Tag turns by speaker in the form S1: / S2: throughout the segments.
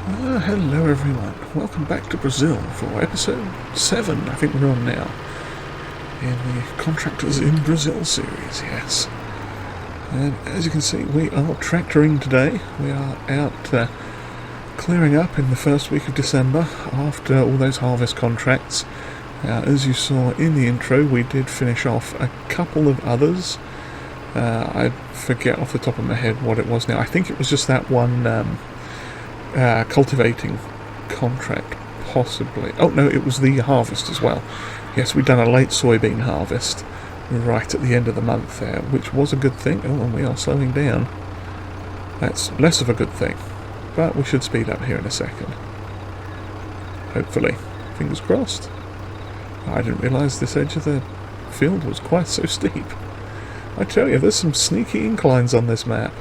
S1: Hello everyone, welcome back to Brazil for episode 7, I think we're on now, in the Contractors in Brazil series, yes. And as you can see, we are tractoring today. We are out clearing up in the first week of December after all those harvest contracts. As you saw in the intro, we did finish off a couple of others. I forget off the top of my head what it was now. I think it was just that one cultivating contract, possibly. Oh no, it was the harvest as well. Yes, we'd done a late soybean harvest right at the end of the month there, which was a good thing. Oh, and we are slowing down. That's less of a good thing, but we should speed up here in a second. Hopefully. Fingers crossed. I didn't realise this edge of the field was quite so steep. I tell you, there's some sneaky inclines on this map.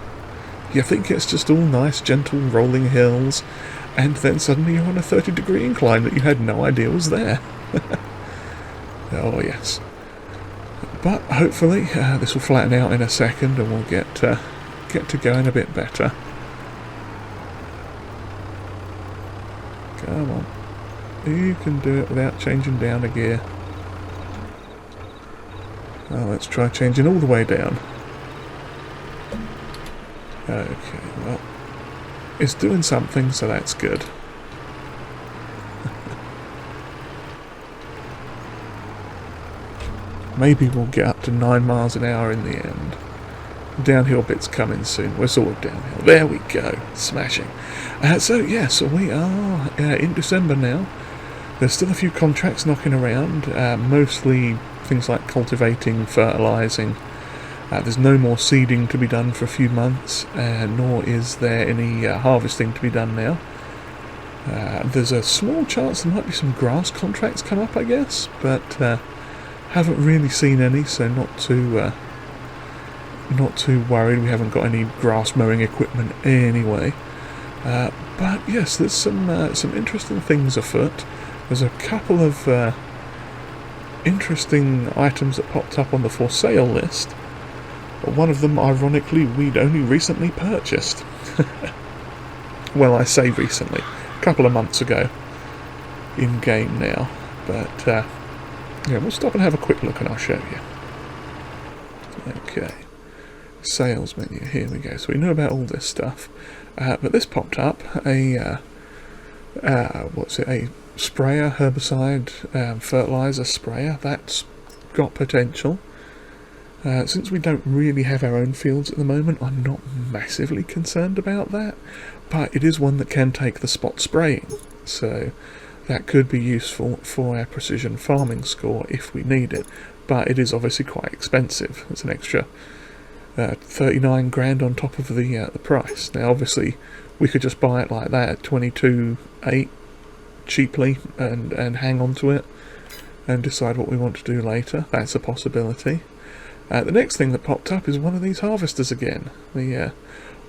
S1: You think it's just all nice, gentle, rolling hills, and then suddenly you're on a 30-degree incline that you had no idea was there. Oh, yes. But hopefully this will flatten out in a second and we'll get to going a bit better. Come on. You can do it without changing down a gear. Oh, let's try changing all the way down. Okay, well, it's doing something, so that's good. Maybe we'll get up to 9 miles an hour in the end. Downhill bit's coming soon. We're sort of downhill. There we go. Smashing. So we are in December now. There's still a few contracts knocking around, mostly things like cultivating, fertilising. There's no more seeding to be done for a few months, nor is there any harvesting to be done now. There's a small chance there might be some grass contracts come up, I guess, but haven't really seen any, so not too worried. We haven't got any grass mowing equipment anyway. But yes, there's some interesting things afoot. There's a couple of interesting items that popped up on the for sale list. One of them, ironically, we'd only recently purchased. Well, I say recently. A couple of months ago. In-game now. But, yeah, we'll stop and have a quick look and I'll show you. Okay. Sales menu. Here we go. So we know about all this stuff. But this popped up. A sprayer, herbicide, fertilizer sprayer. That's got potential. Since we don't really have our own fields at the moment, I'm not massively concerned about that, but it is one that can take the spot spraying, so that could be useful for our precision farming score if we need it, but it is obviously quite expensive. It's an extra 39 grand on top of the price. Now obviously we could just buy it like that at 22.8 cheaply and hang on to it and decide what we want to do later. That's a possibility. The next thing that popped up is one of these harvesters again. The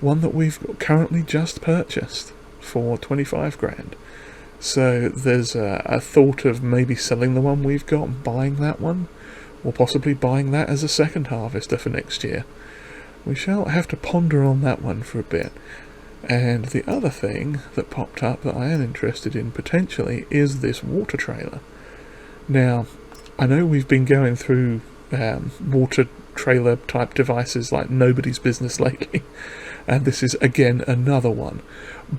S1: one that we've currently just purchased for 25 grand. So there's a thought of maybe selling the one we've got and buying that one, or possibly buying that as a second harvester for next year. We shall have to ponder on that one for a bit. And the other thing that popped up that I am interested in potentially is this water trailer. Now, I know we've been going through water trailer type devices like nobody's business lately, and this is again another one,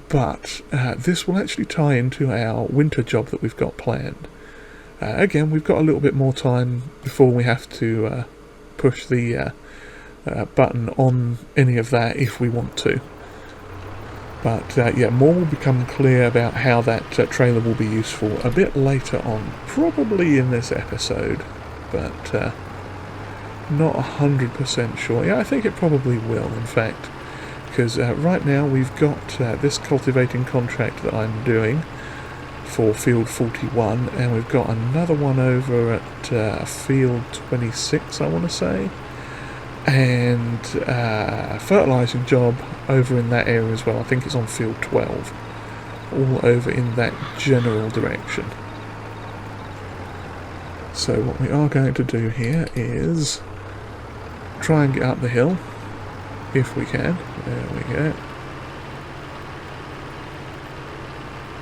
S1: but this will actually tie into our winter job that we've got planned. Again, we've got a little bit more time before we have to push the button on any of that if we want to, but yeah, more will become clear about how that trailer will be useful a bit later on, probably in this episode, but not 100% sure. Yeah, I think it probably will, in fact, because right now we've got this cultivating contract that I'm doing for field 41, and we've got another one over at field 26, I want to say, and a fertilising job over in that area as well. I think it's on field 12, all over in that general direction. So what we are going to do here is try and get up the hill if we can. There we go.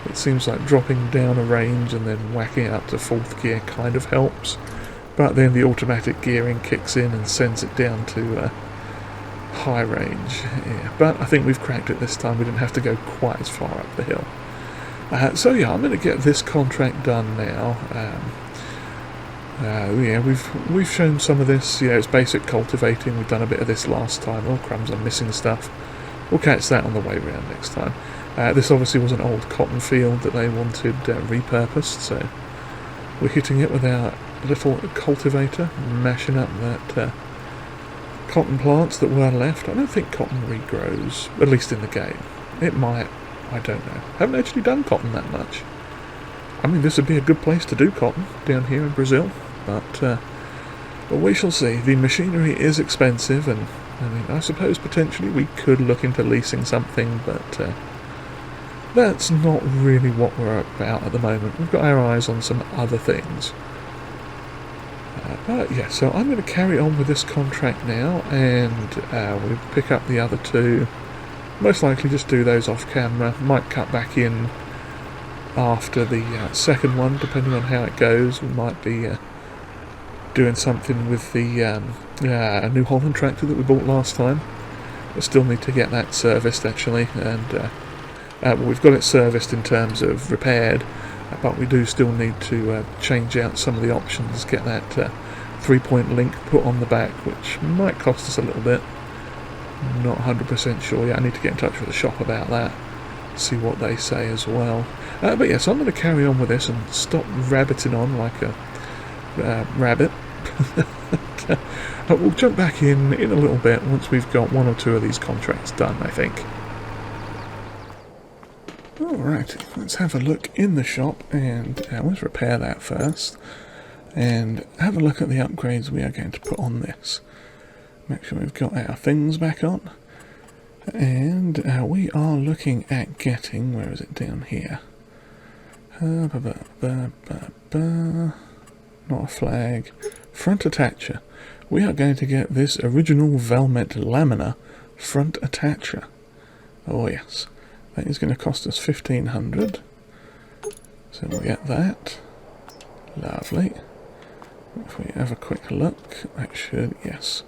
S1: It seems like dropping down a range and then whacking it up to 4th gear kind of helps, but then the automatic gearing kicks in and sends it down to high range. Yeah, but I think we've cracked it this time. We didn't have to go quite as far up the hill. So yeah, I'm going to get this contract done now. Yeah, we've shown some of this. Yeah, it's basic cultivating. We've done a bit of this last time. Oh crumbs, I'm missing stuff. We'll catch that on the way round next time. This obviously was an old cotton field that they wanted repurposed, so we're hitting it with our little cultivator, mashing up that cotton plants that were left. I don't think cotton regrows, at least in the game. It might, I don't know. Haven't actually done cotton that much. I mean, this would be a good place to do cotton, down here in Brazil, but we shall see. The machinery is expensive, and I mean, I suppose potentially we could look into leasing something, but that's not really what we're about at the moment. We've got our eyes on some other things. But yeah, so I'm going to carry on with this contract now, and we'll pick up the other two. Most likely just do those off camera. Might cut back in after the second one, depending on how it goes. We might be doing something with the New Holland tractor that we bought last time. We still need to get that serviced actually, and we've got it serviced in terms of repaired, but we do still need to change out some of the options, get that 3-point link put on the back, which might cost us a little bit. Not 100% sure yet. I need to get in touch with the shop about that, see what they say as well. But yeah, so I'm going to carry on with this and stop rabbiting on like a rabbit. We'll jump back in a little bit once we've got 1 or 2 of these contracts done, I think. Alright, let's have a look in the shop, and let's repair that first, and have a look at the upgrades we are going to put on this. Make sure we've got our things back on, and we are looking at getting, where is it, down here? Not a flag, front attacher. We are going to get this original Valmet Laminar front attacher. Oh yes. That is going to cost us 1,500, so we'll get that. Lovely. If we have a quick look, that should, yes,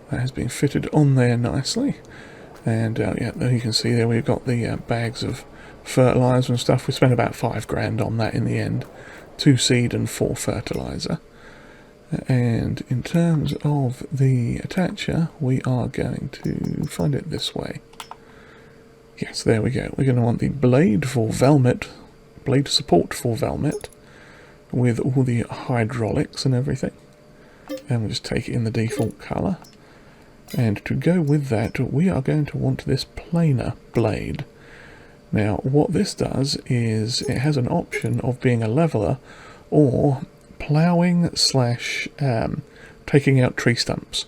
S1: that has been fitted on there nicely. And yeah, there you can see there we've got the bags of fertiliser and stuff. We spent about 5 grand on that in the end, 2 seed and 4 fertiliser. And in terms of the attacher, we are going to find it this way. Yes, there we go. We're going to want the blade for Valmet, blade support for Valmet, with all the hydraulics and everything. And we'll just take it in the default colour. And to go with that, we are going to want this planer blade. Now, what this does is it has an option of being a leveller or ploughing / taking out tree stumps.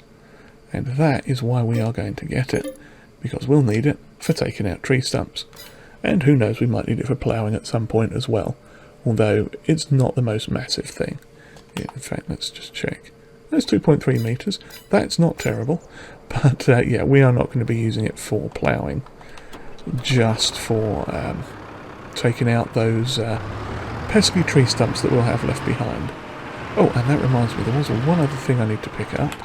S1: And that is why we are going to get it, because we'll need it for taking out tree stumps. And who knows, we might need it for ploughing at some point as well, although it's not the most massive thing. Yeah, in fact, let's just check. That's 2.3 metres. That's not terrible, but yeah, we are not going to be using it for ploughing, just for taking out those pesky tree stumps that we'll have left behind. Oh, and that reminds me, there was one other thing I need to pick up.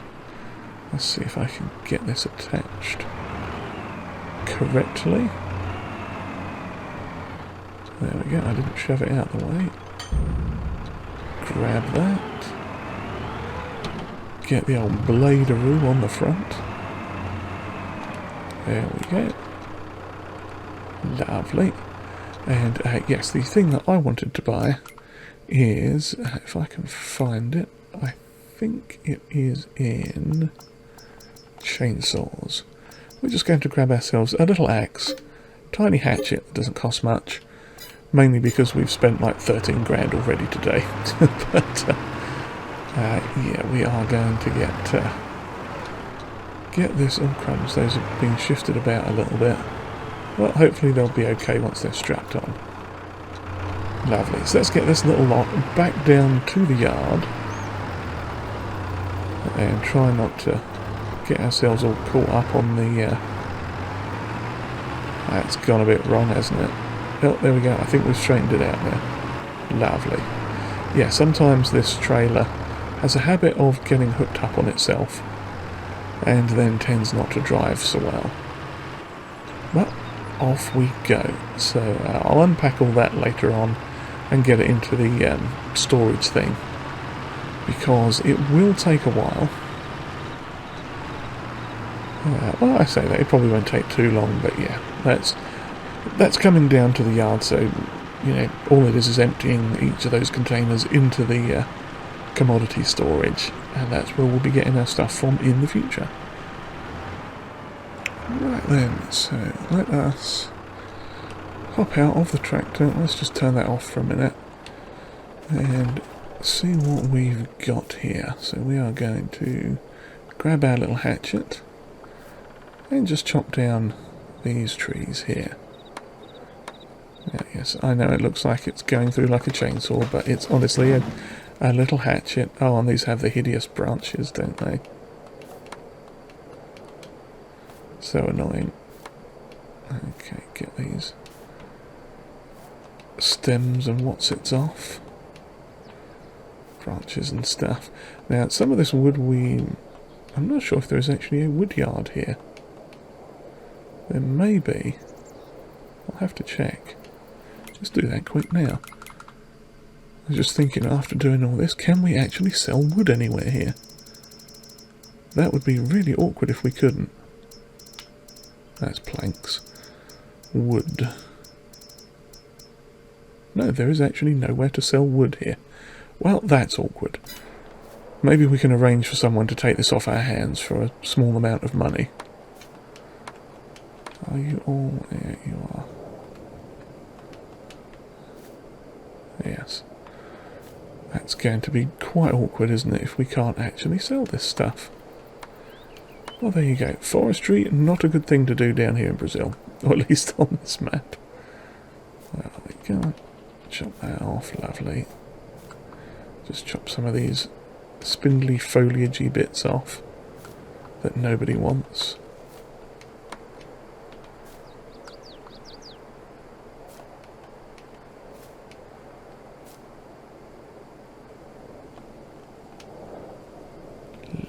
S1: Let's see if I can get this attached correctly. There we go, I didn't shove it out the way. Grab that. Get the old bladeroo on the front. There we go. Lovely. And yes, the thing that I wanted to buy is, if I can find it, I think it is in chainsaws. We're just going to grab ourselves a little axe, tiny hatchet that doesn't cost much, mainly because we've spent like 13 grand already today. But yeah, we are going to get this. Oh crumbs, those have been shifted about a little bit. Well, hopefully they'll be okay once they're strapped on. Lovely. So let's get this little lot back down to the yard and try not to get ourselves all caught up on the... that's gone a bit wrong, hasn't it? Oh, there we go. I think we've straightened it out now. Lovely. Yeah, sometimes this trailer has a habit of getting hooked up on itself and then tends not to drive so well. But off we go. So I'll unpack all that later on and get it into the storage thing, because it will take a while. Well, I say that, it probably won't take too long, but yeah, that's coming down to the yard, so, you know, all it is emptying each of those containers into the commodity storage, and that's where we'll be getting our stuff from in the future. Right then, so let us hop out of the tractor. Let's just turn that off for a minute and see what we've got here. So we are going to grab our little hatchet and just chop down these trees here. Yeah, yes, I know it looks like it's going through like a chainsaw, but it's honestly a little hatchet. Oh, and these have the hideous branches, don't they? So annoying. Okay, get these stems and what's it's off. Branches and stuff. Now, some of this wood I'm not sure if there is actually a wood yard here. There may be. I'll have to check. Let's do that quick now. I was just thinking, after doing all this, can we actually sell wood anywhere here? That would be really awkward if we couldn't. That's planks. Wood. No, there is actually nowhere to sell wood here. Well, that's awkward. Maybe we can arrange for someone to take this off our hands for a small amount of money. Are you all... Yeah, you are. Yes. That's going to be quite awkward, isn't it, if we can't actually sell this stuff. Well, there you go. Forestry, not a good thing to do down here in Brazil. Or at least on this map. Well, we can chop that off, lovely. Just chop some of these spindly foliagey bits off that nobody wants.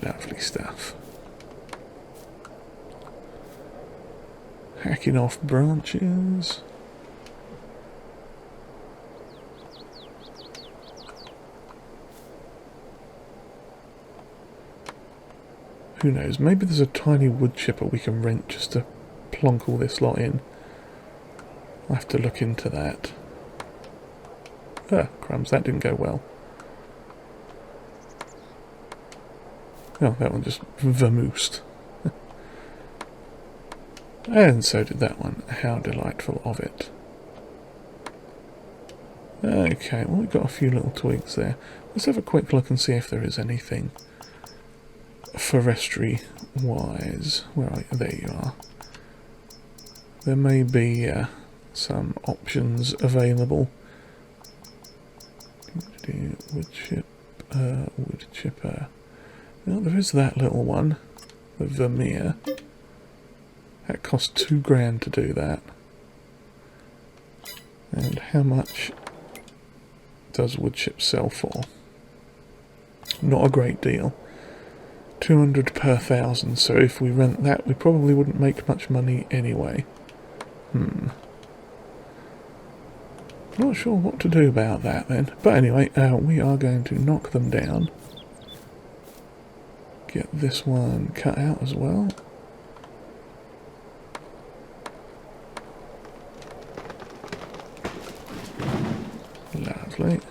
S1: Lovely stuff. Hacking off branches. Who knows, maybe there's a tiny wood chipper we can rent just to plonk all this lot in. I'll have to look into that. Ah, crumbs, that didn't go well. Oh, that one just vamoosed. And so did that one. How delightful of it. Okay, well, we've got a few little twigs there. Let's have a quick look and see if there is anything forestry-wise. Where are you? There you are. There may be some options available. Wood chipper. Well, there is that little one, the Vermeer. That costs £2 to do that. And how much does wood chip sell for? Not a great deal. 200 per 1,000, so if we rent that, we probably wouldn't make much money anyway. Not sure what to do about that then. But anyway, we are going to knock them down. Get this one cut out as well. Lovely.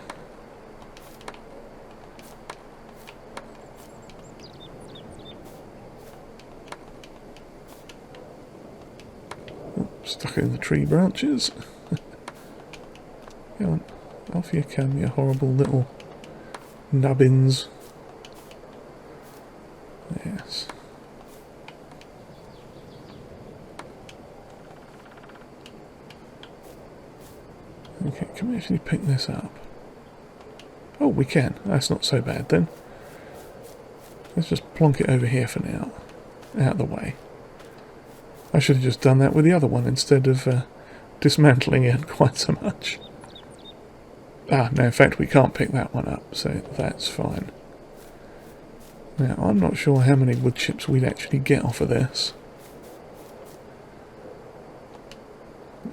S1: Stuck in the tree branches. Go on, off you come, you horrible little nubbins. Yes. Okay, can we actually pick this up? Oh, we can. That's not so bad then. Let's just plonk it over here for now. Out of the way. I should have just done that with the other one instead of dismantling it quite so much. Ah, no, in fact we can't pick that one up, so that's fine. Now, I'm not sure how many wood chips we'd actually get off of this.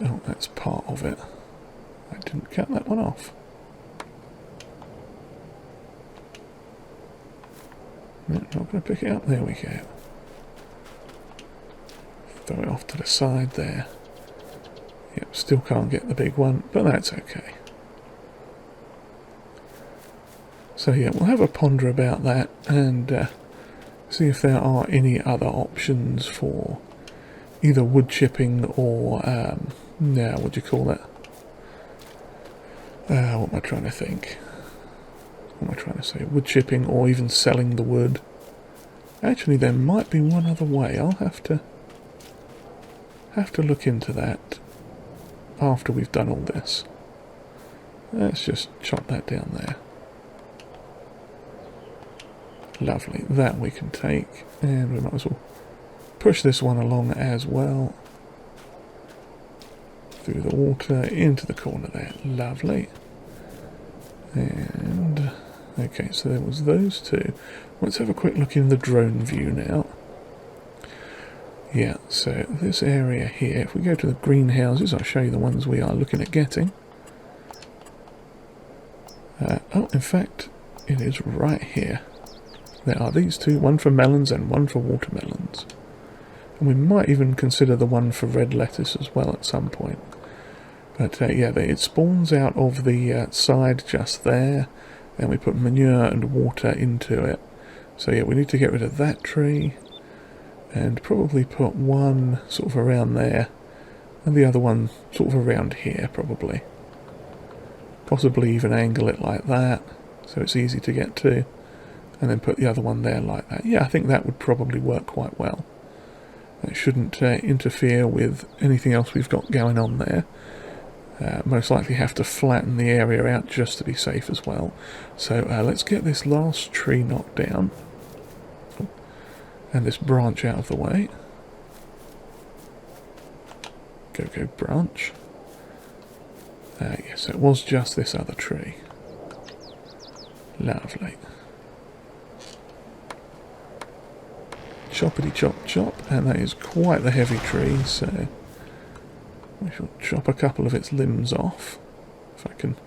S1: Oh, that's part of it. I didn't cut that one off. No, not going to pick it up. There we go. Throw it off to the side there. Yep, still can't get the big one, but that's okay. So yeah, we'll have a ponder about that and see if there are any other options for either wood chipping or, what do you call it? What am I trying to think? What am I trying to say? Wood chipping or even selling the wood. Actually, there might be one other way. I'll have to look into that after we've done all this. Let's just chop that down there. Lovely. That we can take, and we might as well push this one along as well. Through the water, into the corner there. Lovely. And, okay, so there was those two. Let's have a quick look in the drone view now. Yeah, so this area here, if we go to the greenhouses, I'll show you the ones we are looking at getting. Oh, in fact, it is right here. There are these two, one for melons and one for watermelons. And we might even consider the one for red lettuce as well at some point. But yeah, it spawns out of the side just there, and we put manure and water into it. So yeah, we need to get rid of that tree, and probably put one sort of around there, and the other one sort of around here probably. Possibly even angle it like that, so it's easy to get to, and then put the other one there like that. Yeah, I think that would probably work quite well. It shouldn't interfere with anything else we've got going on there. Most likely have to flatten the area out just to be safe as well. So let's get this last tree knocked down. And this branch out of the way. Go branch. Yes, it was just this other tree. Lovely. Choppity chop chop, and that is quite the heavy tree, so we shall chop a couple of its limbs off, if I can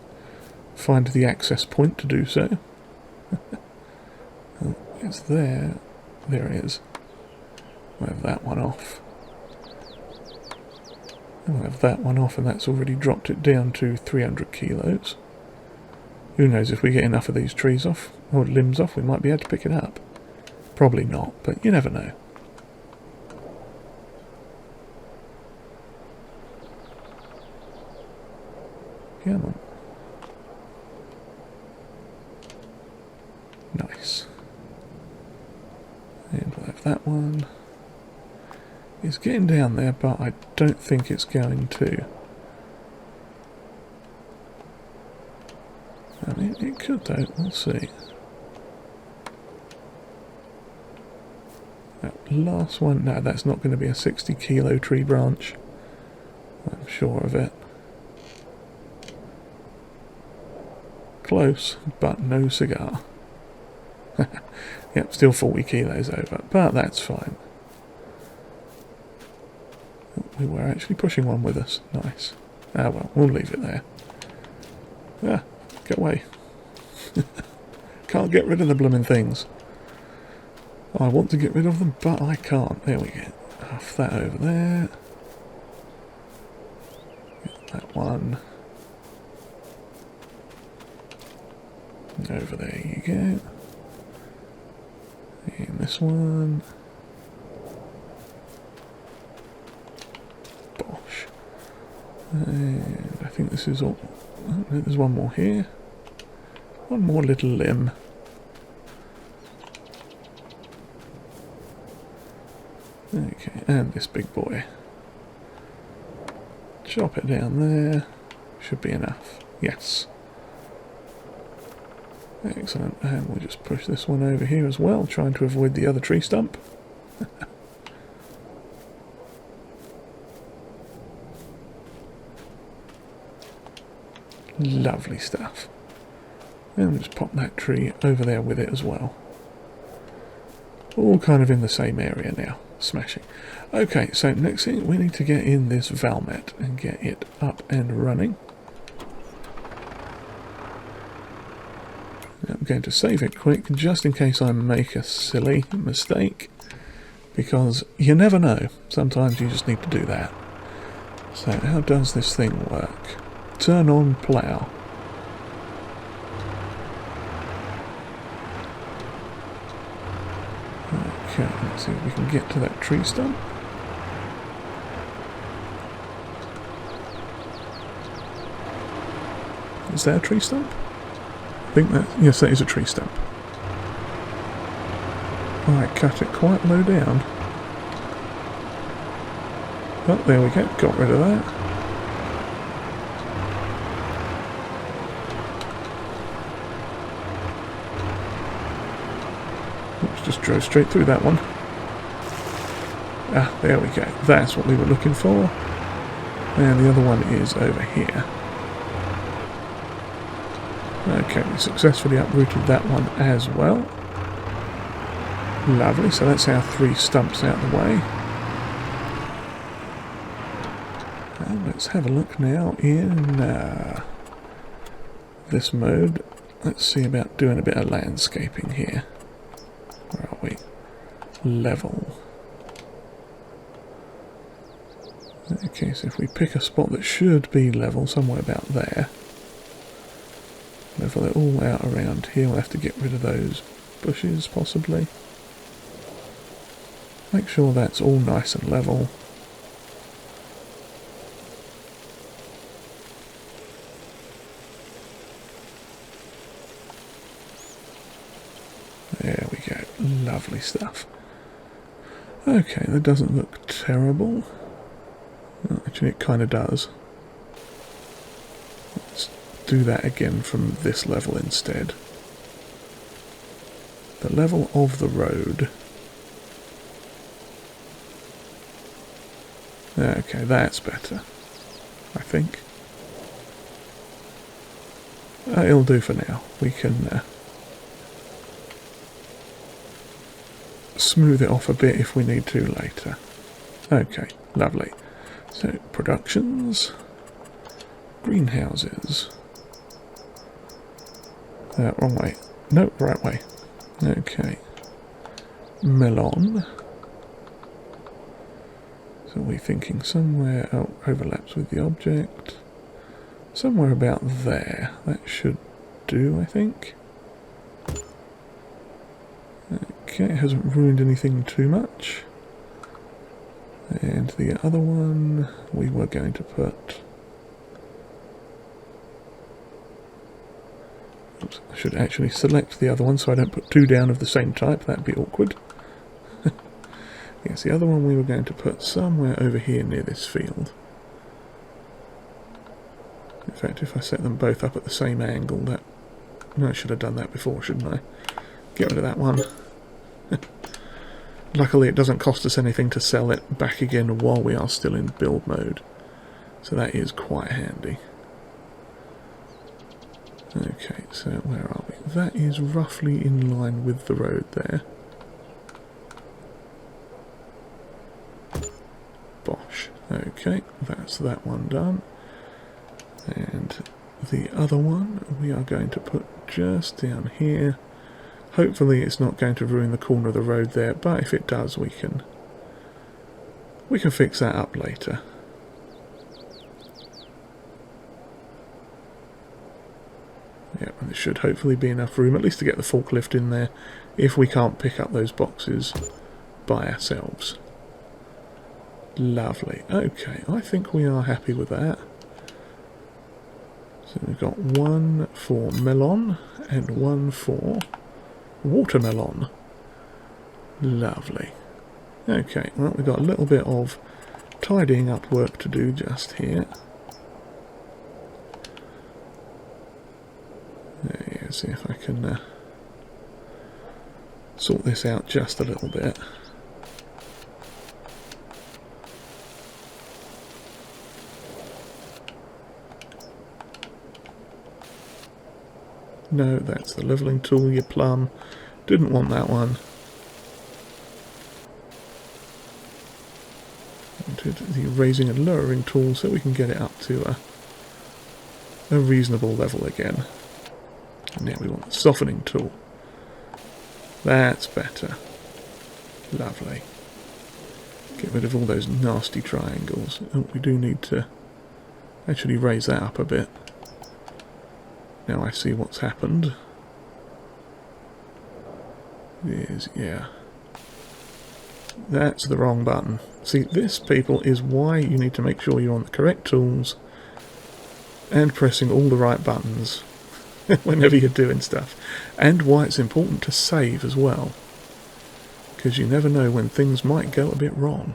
S1: find the access point to do so. Oh, it's there. There it is. We'll have that one off. And we'll have that one off, and that's already dropped it down to 300 kilos. Who knows, if we get enough of these trees off, or limbs off, we might be able to pick it up. Probably not, but you never know. Come on. Nice. And we'll have that one. It's getting down there, but I don't think it's going to. I mean, it could though, we'll see. That last one, no, that's not going to be a 60 kilo tree branch. I'm sure of it. Close, but no cigar. Yep, still 40 kilos over, but that's fine. We were actually pushing one with us. Nice. Ah well, we'll leave it there. Ah, get away. Can't get rid of the blooming things. I want to get rid of them, but I can't. There we go. Off that over there. Get that one. Over there you go. And this one. Bosh. And I think this is all. Oh, there's one more here. One more little limb. Okay, and this big boy. Chop it down there. Should be enough. Yes. Excellent. And we'll just push this one over here as well, trying to avoid the other tree stump. Lovely stuff. And we'll just pop that tree over there with it as well. All kind of in the same area now. Smashing. Okay, so next thing we need to get in this Valmet and get it up and running. I'm going to save it quick just in case I make a silly mistake, because you never know. Sometimes you just need to do that. So how does this thing work? Turn on plough. Okay, let's see if we can get to that tree stump. Is there a tree stump? I think that, yes, that is a tree stump. I cut it quite low down. Oh, there we go, got rid of that. Oops, just drove straight through that one. Ah, there we go, that's what we were looking for. And the other one is over here. Okay, we successfully uprooted that one as well. Lovely, so that's our 3 stumps out of the way. And let's have a look now in this mode. Let's see about doing a bit of landscaping here. Where are we? Level. Okay, so if we pick a spot that should be level, somewhere about there. Level it all out around here. We'll have to get rid of those bushes, possibly. Make sure that's all nice and level. There we go. Lovely stuff. Okay, that doesn't look terrible. Well, actually, it kind of does. Let's do that again from this level instead. The level of the road. Okay, that's better, I think. It'll do for now. We can smooth it off a bit if we need to later. Okay, lovely. So, productions, greenhouses. Wrong way. No, right way. Okay. Melon. So we're thinking somewhere, oh, overlaps with the object. Somewhere about there. That should do, I think. Okay, it hasn't ruined anything too much. And the other one, we were going to put... Oops, I should actually select the other one so I don't put 2 down of the same type. That'd be awkward. Yes, the other one we were going to put somewhere over here near this field. In fact, if I set them both up at the same angle, that... No, I should have done that before, shouldn't I? Get rid of that one. Luckily, it doesn't cost us anything to sell it back again while we are still in build mode. So that is quite handy. Okay, so where are we? That is roughly in line with the road there. Bosh. Okay, that's that one done. And the other one we are going to put just down here. Hopefully it's not going to ruin the corner of the road there, but if it does we can fix that up later. Yeah, and there should hopefully be enough room, at least to get the forklift in there, if we can't pick up those boxes by ourselves. Lovely. Okay, I think we are happy with that. So we've got 1 for melon and 1 for watermelon. Lovely. Okay, well, we've got a little bit of tidying up work to do just here. Yeah, see if I can sort this out just a little bit. No, that's the levelling tool, you plum. Didn't want that one. Wanted the raising and lowering tool so we can get it up to a reasonable level again. And now we want the softening tool. That's better. Lovely. Get rid of all those nasty triangles. Oh, we do need to actually raise that up a bit. Now I see what's happened. Yeah. That's the wrong button. See, this, people, is why you need to make sure you're on the correct tools and pressing all the right buttons whenever you're doing stuff. And why it's important to save as well. Because you never know when things might go a bit wrong.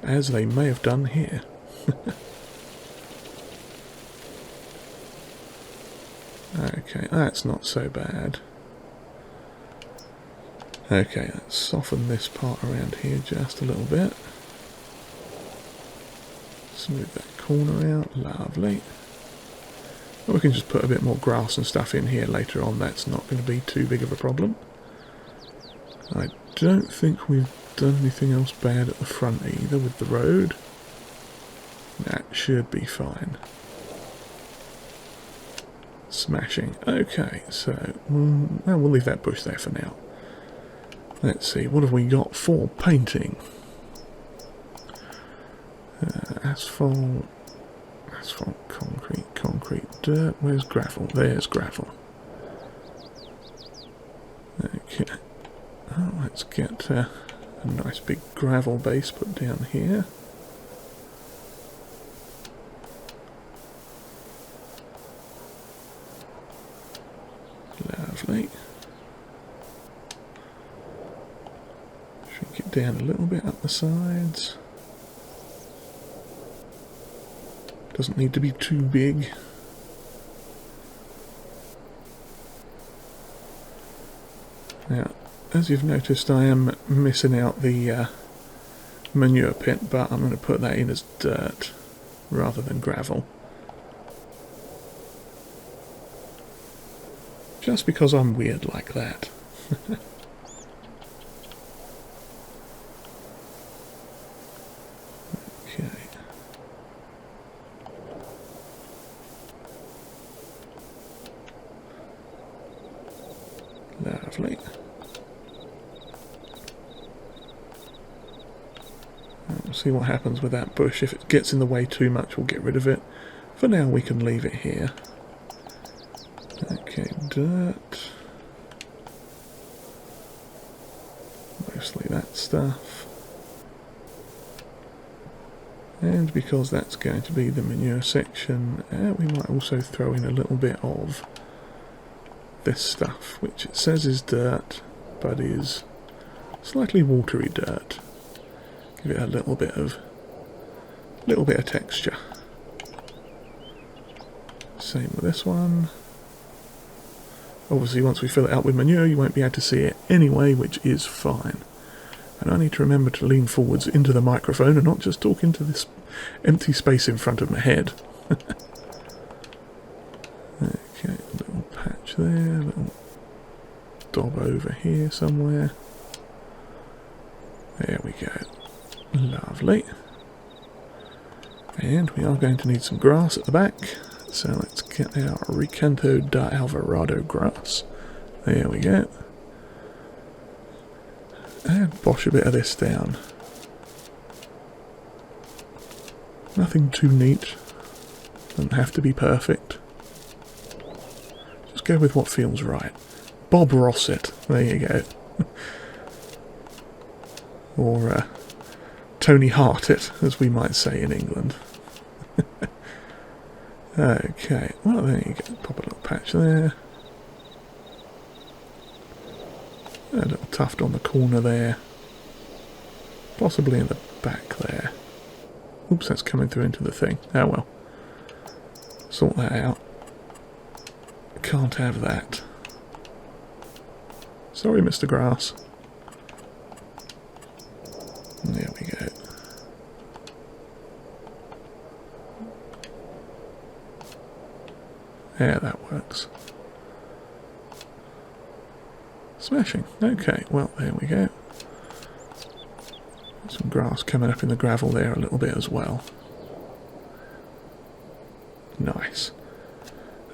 S1: As they may have done here. Okay, that's not so bad. Okay, let's soften this part around here just a little bit. Smooth that corner out, lovely. We can just put a bit more grass and stuff in here later on, that's not going to be too big of a problem. I don't think we've done anything else bad at the front either with the road. That should be fine. Smashing. Okay, so we'll leave that bush there for now. Let's see, what have we got for painting? Asphalt, concrete, dirt. Where's gravel? There's gravel. Okay. Oh, let's get a nice big gravel base put down here. Lovely. Shrink it down a little bit up the sides. Doesn't need to be too big. Now, as you've noticed, I am missing out the manure pit, but I'm going to put that in as dirt rather than gravel. Just because I'm weird like that. Okay. Lovely. We'll see what happens with that bush. If it gets in the way too much, we'll get rid of it. For now, we can leave it here. Okay, dirt. Mostly that stuff. And because that's going to be the manure section, we might also throw in a little bit of this stuff, which it says is dirt, but is slightly watery dirt. Give it a little bit of texture. Same with this one. Obviously, once we fill it up with manure, you won't be able to see it anyway, which is fine. And I need to remember to lean forwards into the microphone and not just talk into this empty space in front of my head. Okay, a little patch there, a little dob over here somewhere. There we go. Lovely. And we are going to need some grass at the back. So let's get our Recanto Da Alvorado grass. There we go. And bosh a bit of this down. Nothing too neat. Doesn't have to be perfect. Just go with what feels right. Bob Ross it. There you go. Or Tony Hart it, as we might say in England. Okay, well there you go, pop a little patch there. A little tuft on the corner there. Possibly in the back there. Oops, that's coming through into the thing. Oh well. Sort that out. Can't have that. Sorry, Mr. Grass. There we go. Yeah, that works. Smashing. Okay, well, there we go. Some grass coming up in the gravel there a little bit as well. Nice.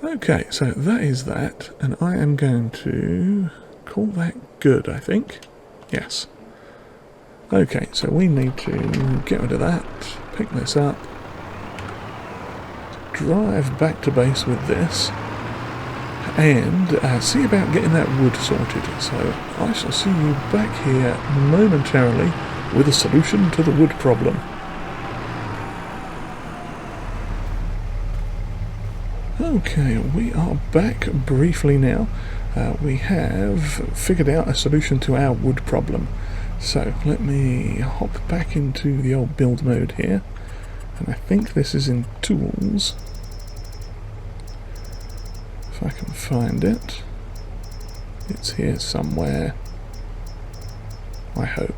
S1: Okay, so that is that, and I am going to call that good, I think. Yes. Okay, so we need to get rid of that, pick this up, drive back to base with this, and see about getting that wood sorted. So I shall see you back here momentarily with a solution to the wood problem. Okay, we are back briefly now. We have figured out a solution to our wood problem. So let me hop back into the old build mode here, and I think this is in tools. If I can find it. It's here somewhere. I hope.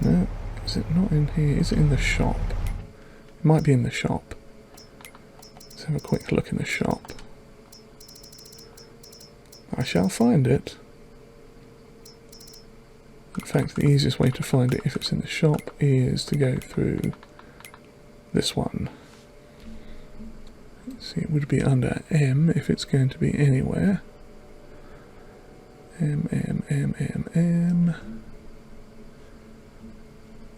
S1: No, is it not in here? Is it in the shop? It might be in the shop. Let's have a quick look in the shop. I shall find it. In fact, the easiest way to find it if it's in the shop is to go through this one. Let's see, it would be under M if it's going to be anywhere. M.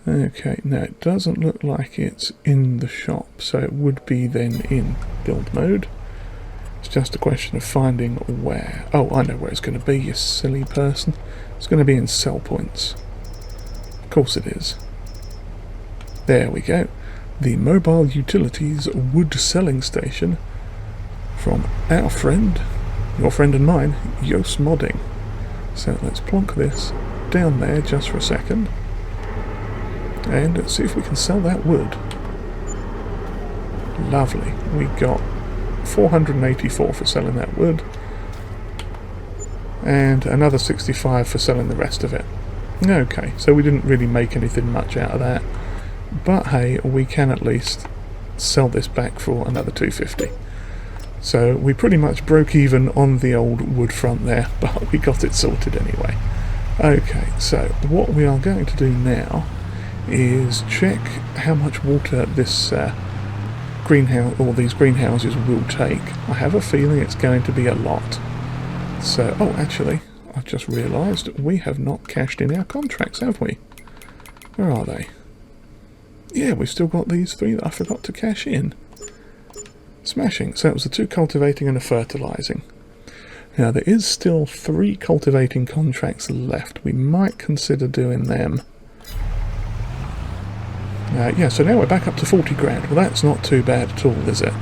S1: Okay, no, it doesn't look like it's in the shop, so it would be then in build mode. It's just a question of finding where. Oh, I know where it's going to be, you silly person. It's going to be in sell points. Of course it is. There we go. The Mobile Utilities Wood Selling Station from our friend, your friend and mine, Yoast Modding. So let's plonk this down there just for a second. And let's see if we can sell that wood. Lovely. We got 484 for selling that wood. And another 65 for selling the rest of it. Okay, so we didn't really make anything much out of that. But hey, we can at least sell this back for another 250. So we pretty much broke even on the old wood front there, but we got it sorted anyway. Okay, so what we are going to do now is check how much water this greenhouse, or these greenhouses will take. I have a feeling it's going to be a lot. So, oh, actually, I've just realised we have not cashed in our contracts, have we? Where are they? Yeah, we've still got these 3 that I forgot to cash in. Smashing. So it was the 2 cultivating and a fertilising. Now, there is still 3 cultivating contracts left. We might consider doing them. Yeah, so now we're back up to 40 grand. Well, that's not too bad at all, is it?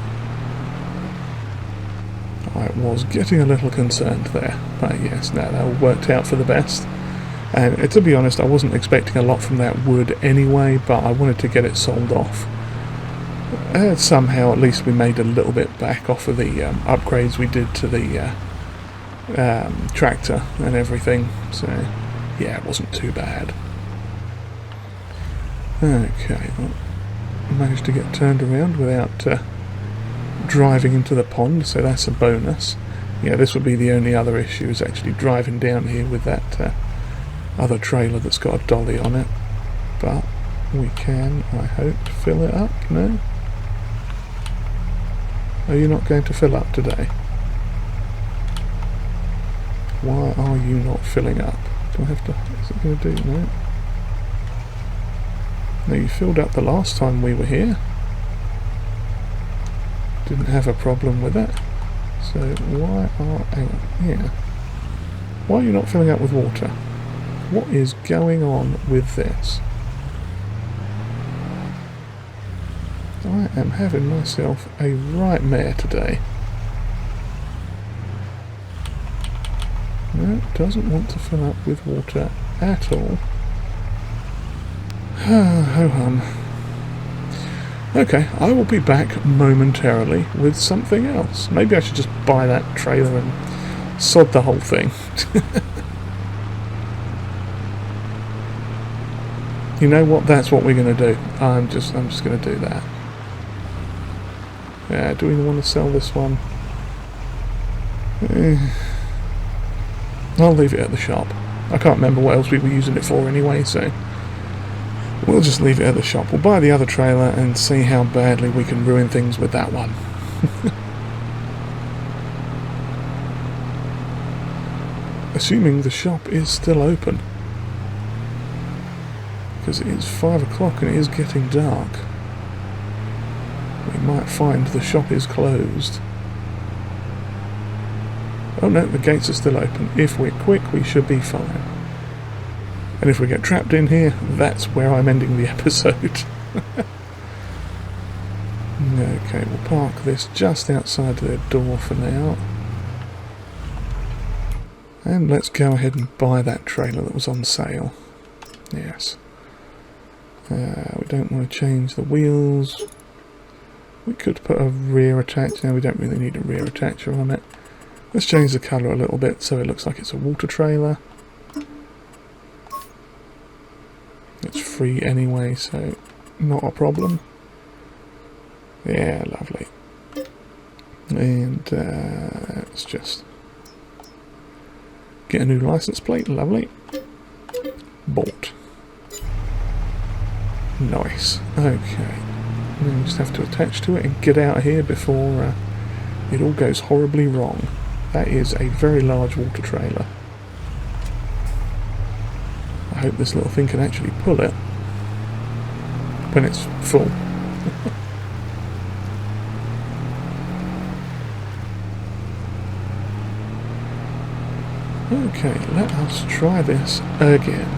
S1: I was getting a little concerned there. But yes, no, that all worked out for the best. And to be honest, I wasn't expecting a lot from that wood anyway, but I wanted to get it sold off. Somehow, at least we made a little bit back off of the upgrades we did to the tractor and everything. So, yeah, it wasn't too bad. Okay, well, managed to get turned around without driving into the pond, so that's a bonus. Yeah, this would be the only other issue, is actually driving down here with that other trailer that's got a dolly on it. But we can, I hope, fill it up. No? Are you not going to fill up today? Why are you not filling up? Do I have to... Is it going to do... No? No, you filled up the last time we were here. Didn't have a problem with it. So why are... Hang on, yeah. Why are you not filling up with water? What is going on with this? I am having myself a right mare today. No, it doesn't want to fill up with water at all. Ho hum. Okay, I will be back momentarily with something else. Maybe I should just buy that trailer and sod the whole thing. You know what? That's what we're going to do. I'm just going to do that. Do we want to sell this one? I'll leave it at the shop. I can't remember what else we were using it for anyway, so we'll just leave it at the shop. We'll buy the other trailer and see how badly we can ruin things with that one. Assuming the shop is still open. Because it is 5 o'clock and it is getting dark. We might find the shop is closed. Oh no, the gates are still open. If we're quick, we should be fine. And if we get trapped in here, that's where I'm ending the episode. Okay, we'll park this just outside their door for now. And let's go ahead and buy that trailer that was on sale. Yes. We don't want to change the wheels. We could put a rear attacher. No, we don't really need a rear attacher on it. Let's change the colour a little bit so it looks like it's a water trailer. It's free anyway, so not a problem. Yeah, lovely. And let's just get a new license plate. Lovely. Bought. Nice. Okay. Then we just have to attach to it and get out of here before it all goes horribly wrong. That is a very large water trailer. I hope this little thing can actually pull it when it's full. Okay, let us try this again.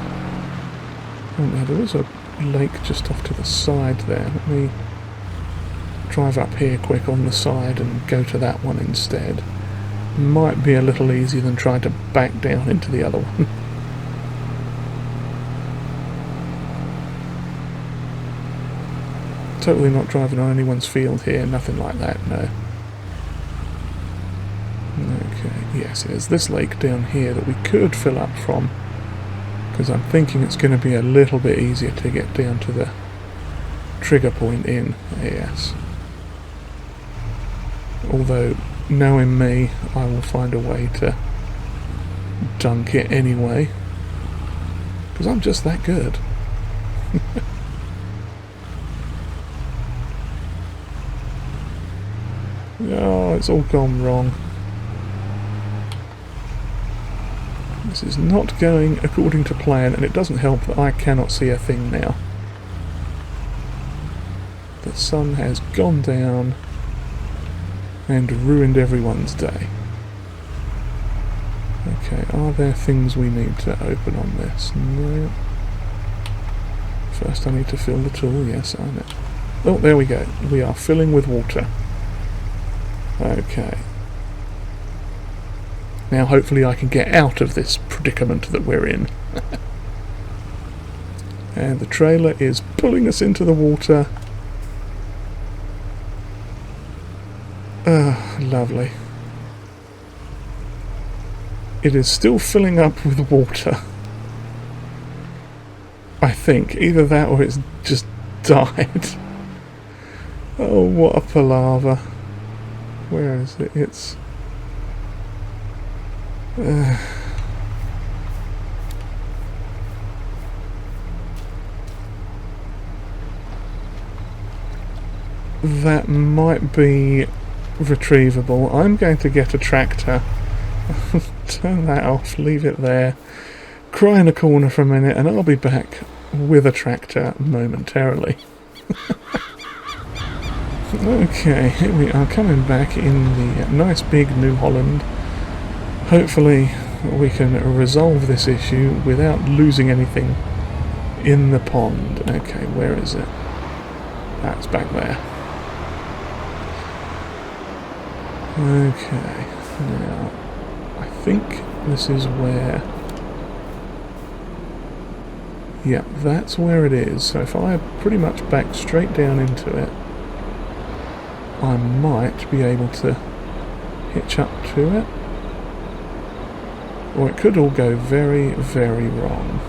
S1: Oh no, there is a lake just off to the side there. Let me drive up here quick on the side and go to that one instead. Might be a little easier than trying to back down into the other one. Totally not driving on anyone's field here, nothing like that, no. Okay, yes, there's this lake down here that we could fill up from, because I'm thinking it's going to be a little bit easier to get down to the trigger point in, yes. Although, knowing me, I will find a way to dunk it anyway, because I'm just that good. Oh, it's all gone wrong. This is not going according to plan, and it doesn't help that I cannot see a thing now. The sun has gone down and ruined everyone's day. Okay, are there things we need to open on this? No. First I need to fill the tool, yes, I know. Oh, there we go. We are filling with water. Okay. Now hopefully I can get out of this predicament that we're in. And the trailer is pulling us into the water. Lovely. It is still filling up with water. I think. Either that or it's just died. Oh, what a palaver. Where is it? It's... that might be retrievable. I'm going to get a tractor. Turn that off, leave it there, cry in a corner for a minute, and I'll be back with a tractor momentarily. Okay, here we are coming back in the nice big New Holland. Hopefully we can resolve this issue without losing anything in the pond. Okay, where is it? That's back there. Okay, now I think this is where... yeah, that's where it is. So if I pretty much back straight down into it, I might be able to hitch up to it. Or it could all go very, very wrong.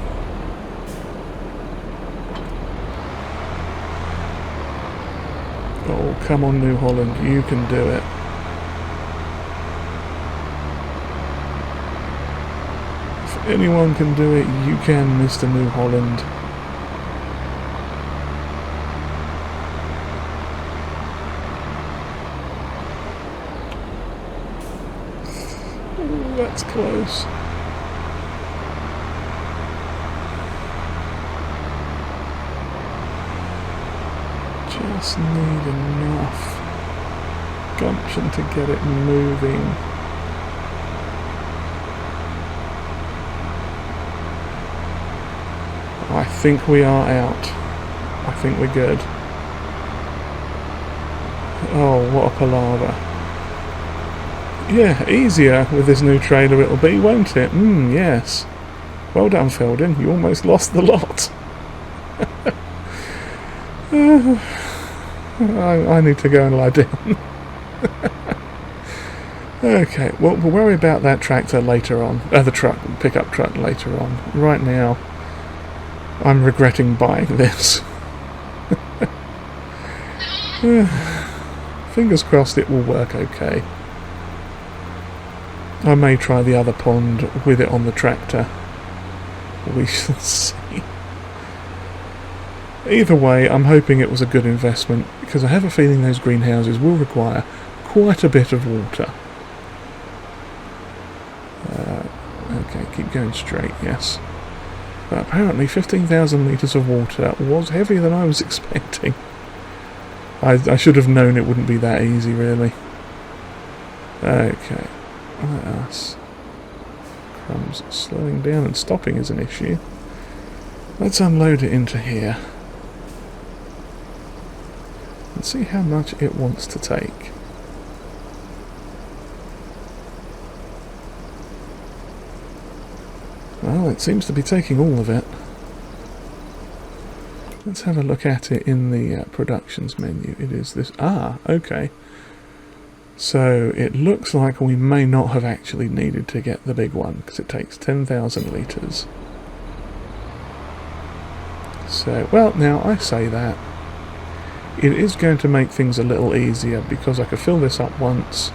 S1: Oh, come on, New Holland, you can do it. If anyone can do it, you can, Mr. New Holland. Ooh, that's close. Just need enough gumption to get it moving. I think we are out. I think we're good. Oh, what a palaver. Yeah, easier with this new trailer it'll be, won't it? Yes. Well done, Feldon. You almost lost the lot. I need to go and lie down. Okay, well, we'll worry about that tractor later on. The pickup truck later on. Right now, I'm regretting buying this. Fingers crossed it will work okay. I may try the other pond with it on the tractor. We shall see. Either way, I'm hoping it was a good investment, because I have a feeling those greenhouses will require quite a bit of water. Okay, keep going straight, yes. But apparently 15,000 litres of water was heavier than I was expecting. I should have known it wouldn't be that easy, really. Okay, let us... Crumbs slowing down and stopping is an issue. Let's unload it into here. And see how much it wants to take. Well, it seems to be taking all of it. Let's have a look at it in the productions menu. It is this... Ah, okay. So it looks like we may not have actually needed to get the big one, because it takes 10,000 litres. So, well, now I say that. It is going to make things a little easier, because I could fill this up once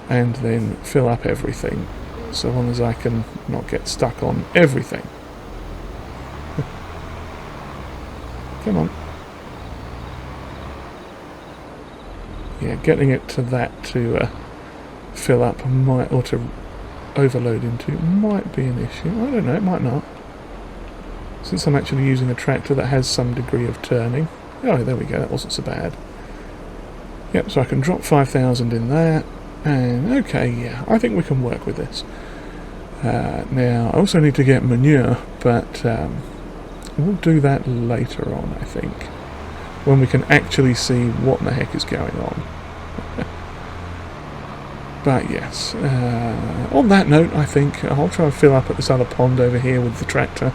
S1: and then fill up everything, so long as I can not get stuck on everything. Come on. Yeah, getting it to that to fill up might, or to overload into, might be an issue. I don't know, it might not. Since I'm actually using a tractor that has some degree of turning. Oh, there we go, that wasn't so bad. Yep, so I can drop 5,000 in there, and okay, yeah, I think we can work with this. Now, I also need to get manure, but we'll do that later on, I think, when we can actually see what the heck is going on. But yes, on that note, I think I'll try and fill up at this other pond over here with the tractor,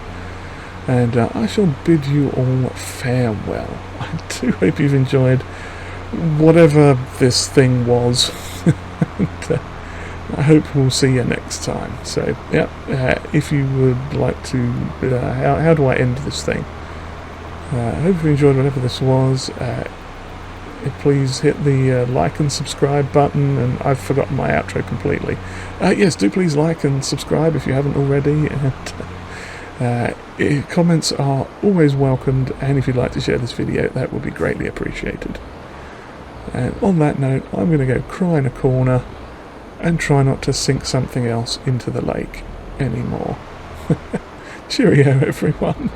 S1: and I shall bid you all farewell. I do hope you've enjoyed whatever this thing was, and I hope we'll see you next time. So, yeah, if you would like to, how do I end this thing? I hope you enjoyed whatever this was. Please hit the like and subscribe button, and I've forgotten my outro completely. Yes, do please like and subscribe if you haven't already, and comments are always welcomed, and if you'd like to share this video, that would be greatly appreciated. And on that note, I'm going to go cry in a corner and try not to sink something else into the lake anymore. Cheerio, everyone.